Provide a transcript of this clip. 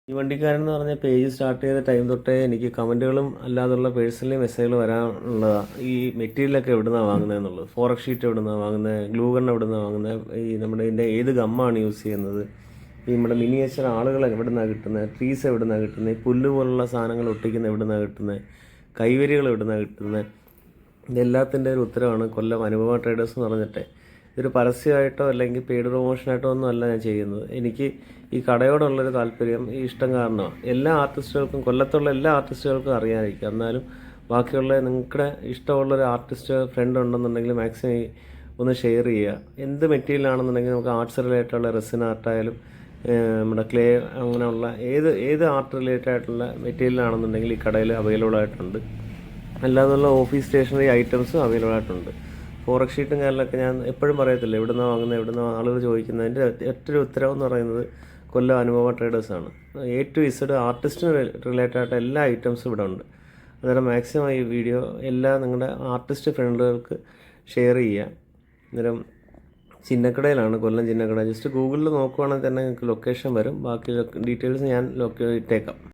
ഈ വണ്ടിക്കാരൻ എന്ന് പറഞ്ഞ പേജ് സ്റ്റാർട്ട് ചെയ്ത ടൈം തൊട്ടേ എനിക്ക് കമൻറ്റുകളും അല്ലാതുള്ള പേഴ്സണലി മെസ്സേജുകൾ വരാനുള്ളതാണ്. ഈ മെറ്റീരിയലൊക്കെ എവിടുന്നാണ് വാങ്ങുന്നതെന്നുള്ളത്, ഫോറക് ഷീറ്റ് എവിടുന്നാണ് വാങ്ങുന്നത്, ഗ്ലൂ ഗൺ എവിടുന്നാണ് വാങ്ങുന്നത്, നമ്മുടെ ഇതിൻ്റെ ഏത് ഗമ്മാണ് യൂസ് ചെയ്യുന്നത്, ഈ നമ്മുടെ മിനിയേച്ചർ ആളുകൾ എവിടുന്നാണ് കിട്ടുന്നത്, ട്രീസ് എവിടുന്നാണ് കിട്ടുന്നത്, ഈ പുല്ല് പോലുള്ള സാധനങ്ങൾ ഒട്ടിക്കുന്ന എവിടുന്നാണ് കിട്ടുന്നത്, കൈവരികൾ എവിടുന്നാണ് കിട്ടുന്നത്, ഇതെല്ലാത്തിൻ്റെ ഒരു ഉത്തരവാണ് കൊല്ലം അനുപമ ട്രേഡേഴ്സ് എന്ന് പറഞ്ഞിട്ട്. ഇതൊരു പരസ്യമായിട്ടോ അല്ലെങ്കിൽ പെയ്ഡ് പ്രൊമോഷനായിട്ടോ ഒന്നും അല്ല ഞാൻ ചെയ്യുന്നത്. എനിക്ക് ഈ കടയോടുള്ളൊരു താല്പര്യം, ഈ ഇഷ്ടം കാരണമാണ്. എല്ലാ ആർട്ടിസ്റ്റുകൾക്കും, കൊല്ലത്തുള്ള എല്ലാ ആർട്ടിസ്റ്റുകൾക്കും അറിയാമായിരിക്കും. എന്നാലും ബാക്കിയുള്ള നിങ്ങളുടെ ഇഷ്ടമുള്ളൊരു ആർട്ടിസ്റ്റ് ഫ്രണ്ട് ഉണ്ടെന്നുണ്ടെങ്കിൽ മാക്സിമം ഒന്ന് ഷെയർ ചെയ്യുക. എന്ത് മെറ്റീരിയലാണെന്നുണ്ടെങ്കിൽ നമുക്ക് ആർട്സ് റിലേറ്റഡുള്ള റെസിൻ ആർട്ടായാലും നമ്മുടെ ക്ലേ അങ്ങനെയുള്ള ഏത് ആർട്ട് റിലേറ്റഡ് ആയിട്ടുള്ള മെറ്റീരിയലാണെന്നുണ്ടെങ്കിൽ ഈ കടയിൽ അവൈലബിൾ ആയിട്ടുണ്ട്. അല്ലാതുള്ള ഓഫീസ് സ്റ്റേഷനറി ഐറ്റംസും അവൈലബിൾ ആയിട്ടുണ്ട്. ഫോറക് ഷീറ്റും കാര്യങ്ങളൊക്കെ ഞാൻ എപ്പോഴും പറയത്തില്ല എവിടുന്നാണ് വാങ്ങുന്നത്, എവിടുന്നാണ് ആളുകൾ ചോദിക്കുന്നതിൻ്റെ ഒറ്റൊരു ഉത്തരവ് എന്ന് പറയുന്നത് കൊല്ലം അനുപമ ട്രേഡേഴ്സാണ്. A to Z ആർട്ടിസ്റ്റിന് റിലേറ്റഡ് ആയിട്ട് എല്ലാ ഐറ്റംസും ഇവിടെ ഉണ്ട്. അന്നേരം മാക്സിമം ഈ വീഡിയോ എല്ലാ നിങ്ങളുടെ ആർട്ടിസ്റ്റ് ഫ്രണ്ടുകൾക്ക് ഷെയർ ചെയ്യുക. അന്നേരം ചിന്നക്കടയിലാണ്, കൊല്ലം ചിന്നക്കട. ജസ്റ്റ് ഗൂഗിളിൽ നോക്കുവാണെങ്കിൽ തന്നെ നിങ്ങൾക്ക് ലൊക്കേഷൻ വരും. ബാക്കി ഡീറ്റെയിൽസ് ഞാൻ ഇട്ടേക്കാം.